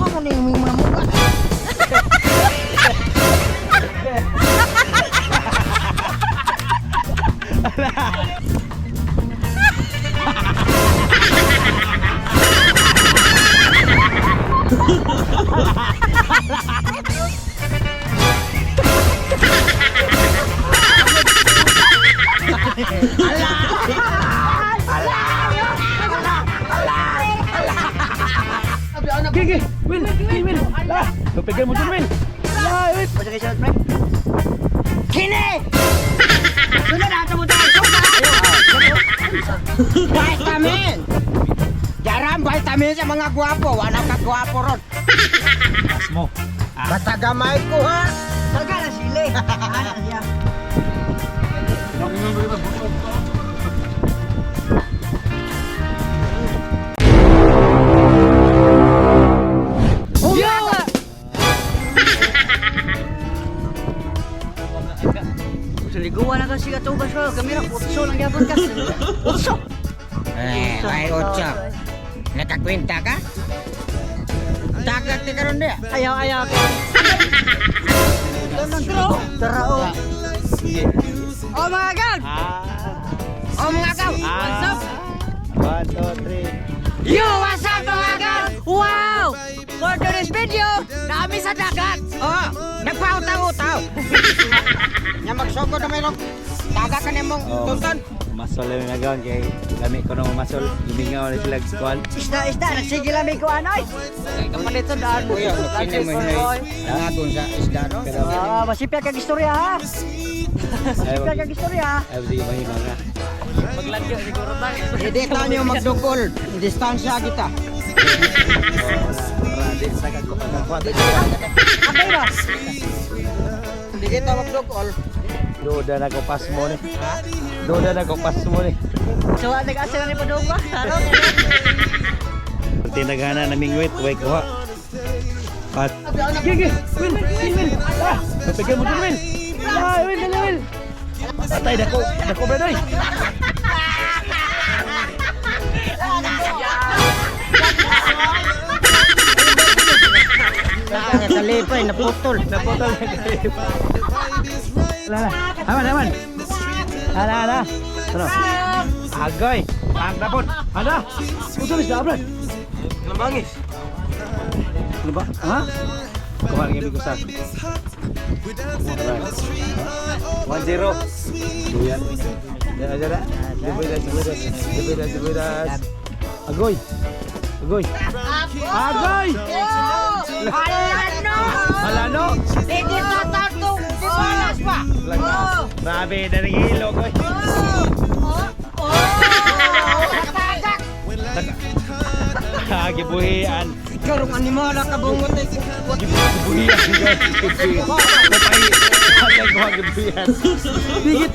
Ako na yung mga mukha. Gigi, Will. Lah, pegang mo dun, Will. Lah, Will. Pwede kayo shot, pre? Kini! Sunod na, tumutay. Vitamin! Jarang vitamin sa mga guwapo. Wala ka guwapo ron. Mas mo. Basta gamay ko, ha? Taga na sili. Liguan na kasi ka tubas ko. Kamera, utso lang yapon ka. Utso! May utso. Nakakwenta ka? Dagat ka karon dia. Ayaw ka. Terao. Oh mga gang! Oh mga gang! What's up? 1, 2, 3. Yo, what's up mga gang? Wow! For today's video, naami sa dagat. Oh, nagpautaw-utaw. Nya magsugod na mayroong dagat ka nimong tunton. Masol lang yung nagawin kay gamit ko nung masol. Lumingaw na sila kuwan. Isda, nagsige lang ko anoy. Kaman dito daan mo. Kuya, kini mo hinay. Nangatun sa isda, no? Masipya kag istorya ha. Masipya kag istorya ha. Ay, sige mahima nga. Maglagyo siguro tayo. Hindi tayo magdukol. Distansya kita. Radit sa kagkuhan. Okay ba? Hindi kita magdukol. Duda na ko pas mo ni. Duda na ko pas mo ni. So, nag-asa na ni Padong ba? Taro. Tinagana na mingwit, way kuha. Pat. Gigi, Will. Ah, pegang mo dun, Will. Ah, Will. Patay dako bedoy. Talipay, naputol. Ala. Aman. Ala. Ano? Agoy. Ang dapot. Ada. Usulis dah, Brad. Namangis. Ano ba? Ha? Kuha ng ibig ko sa. 1-0. Duyan. Jara. Dibedas. Agoy. Alano. Hindi na tatong dibalas pa. Grabe, dari ilog koy. Tagak. Gibuhian. Karong animal ka bungot eh. Gibuhian. Patay. Ko gibuhian. Digit.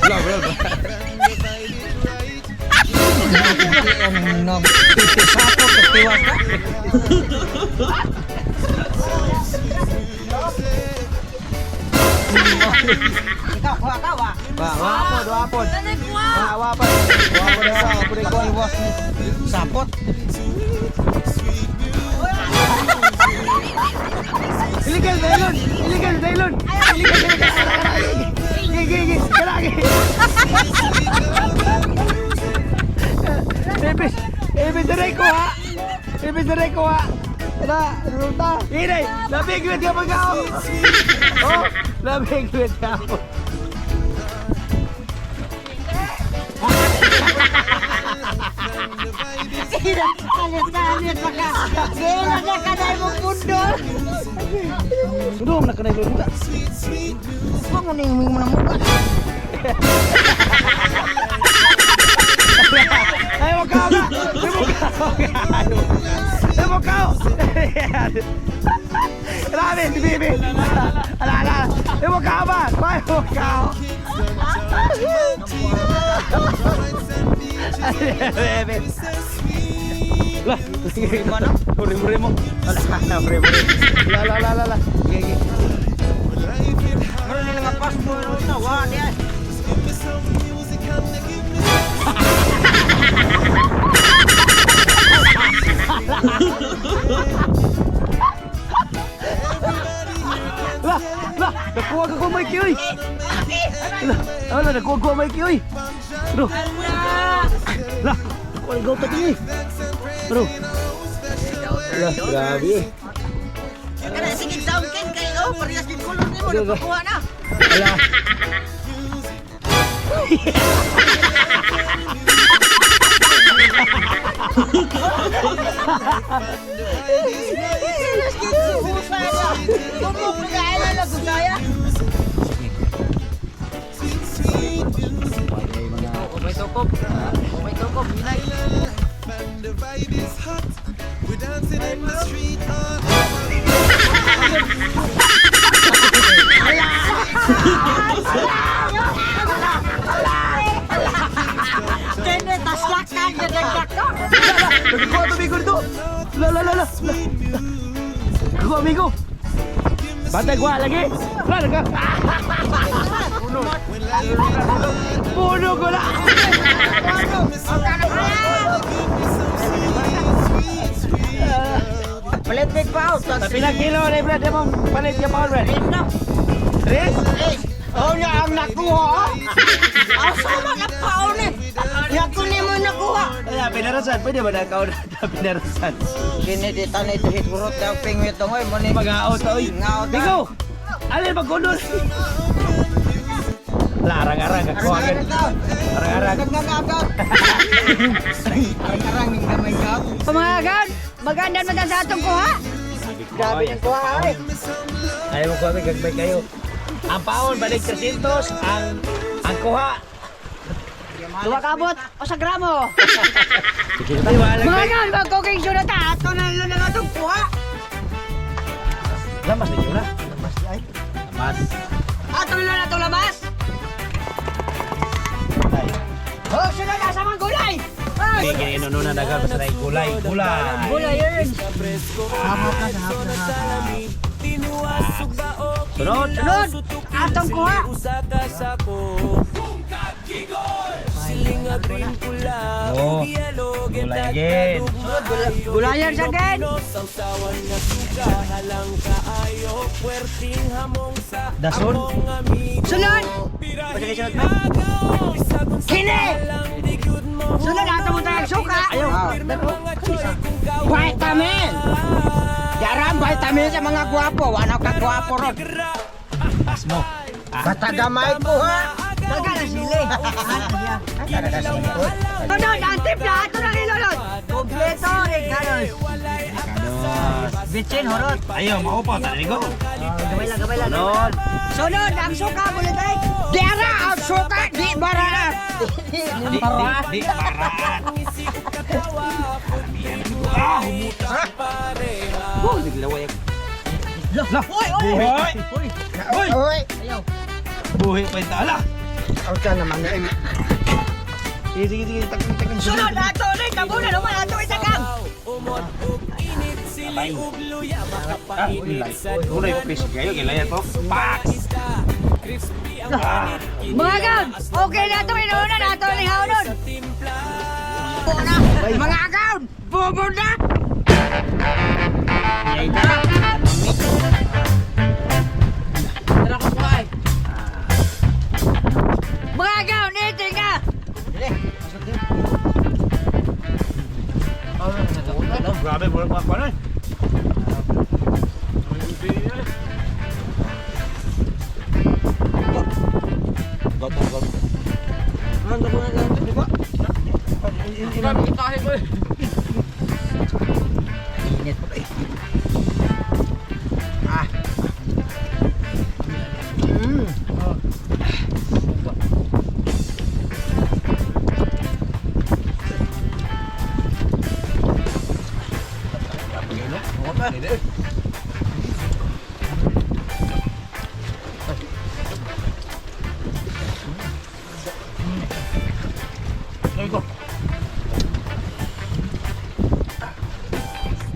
Blah. Sapot ketiwas ka. Ikaw, kuha ka wa. Wapod. Wapod iwas ni. Sapot. Illegal Dailon. Gigi. Kalagi. Ebis dari ko ha. Ada ruta. Ini, lebih duit ka pa kau. Oh, lebih duit kau. Kalit pa ka. Gila na ka dahil mong pundol. Sudah nak kena ilmu tak? Ako na yung mga mukha. Ayo kau tak? Ayo kau. Rabi, bibi. Ala. Ayo kau ba? Ayo kau. Lah, gimana? Beri-berimu. Alah, beri-beri. Lah. Gigi. Meron nila nga passport na wa dia. Lah, nakuha ka ko Mikey oy. Lah, nakuha ko Mikey oy. Aduh. Lah, nakuha ko tadi. Aduh. Lah, grabe. Kana sige sound king kayo, parehas din kulon nimo nakuha na. Alah. May tukop, hinay. Kene taslakan dedek ko. Nakuha to Migo dito. La. Kuha Migo. Bantay kuha lagi. Lah, naga. Puno ko na. Palit big pa out. Tapi na kilo na Brad, mo palit ya pa Brad. Tres? Oh, niya ang nakuha. Asa man na paon eh. Ya kunin mo nakuha. Ay, pinarasan. Pwede ba na ikaw na pinarasan? Kini di tanay to hit burot daw pingwit to ngoy mo ni Mag-out na, oy. Ng-out na. Migo! Alin magkundol? Larang-arang. Kuha ka. Arang-arang. Nagagagag. Arang-arang ning gamay ka. Pamagan, maganda man sa atong kuha. Grabe ng kuha ay. Ayaw mo kami, gagbay kayo. Ang paon, balik 300. Ang kuha. Duwa kabot o sa gramo. Sige na tayo, walang bay. Magan, magkooking sunod ta. Ato na ilo na atong kuha. Lamas na yun na. Lamas na ay. Lamas. Ato na atong labas. Ay. Oh, sunod na sa mga gulay. Ay, Sige, inuno na dagal. Basta na kulay. Kulay. gulay yun. Sunod. Sunod, atong kuha. Oh. Kulay again. Gulayan sa gen. Dason. Sunod. Kini. Sunod, ato mo tayong suka. Ayaw. Vitamin. Jaram vitamin sa mga gwapo, wala ka gwapo ron. Asmo. Basta gamay ko ha. Daga na sili. Talaga simple. Sunod, ang timpla. Ato na nilolot. Kompleto, regalos. Bitsin, horot. Ayaw, maupaw. Tanigo. Gabay lang. Sunod. Sunod, ang suka. Bulitay. Dera ang suka, di baraan. Di paraan. Oh, naglaway ako. Lah. Buhay. Oy, Buhay pa yung tala. ang ka naman na Sige. Takang. Sunod, ato na. Kabuna naman, ato itakang. Kulay fish kayo. Gilayan ko. Pak! Mga gan, okay na ito. Inuuna na ito. Lihaonon. mga agaw, bobo na. Mga gan, iting ka. Grabe, bulan mga paano eh. Init pa eh. Ah.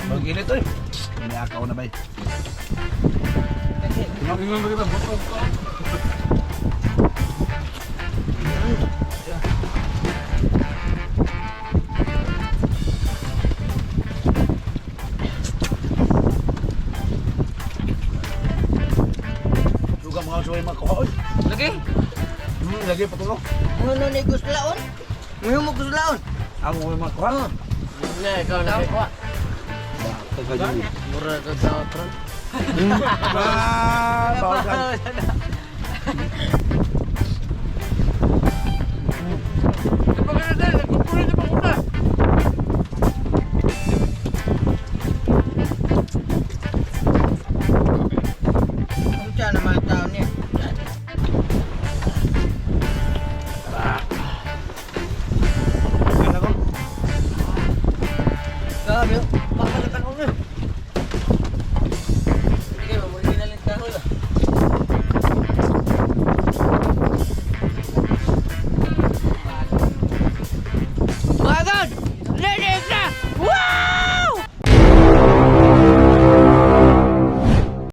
Mag-init to eh. May akaw na ba eh. makuha. Oy. Lagi? Lagi patulong. Ano ni gusto laon? Ngayon mo gusto laon? Amo may makuha. Na, ikaw na kuha. Tagay. Mura ka sa otro. Bawagan. Ang siya naman tao niya. Ano ko? Grabe.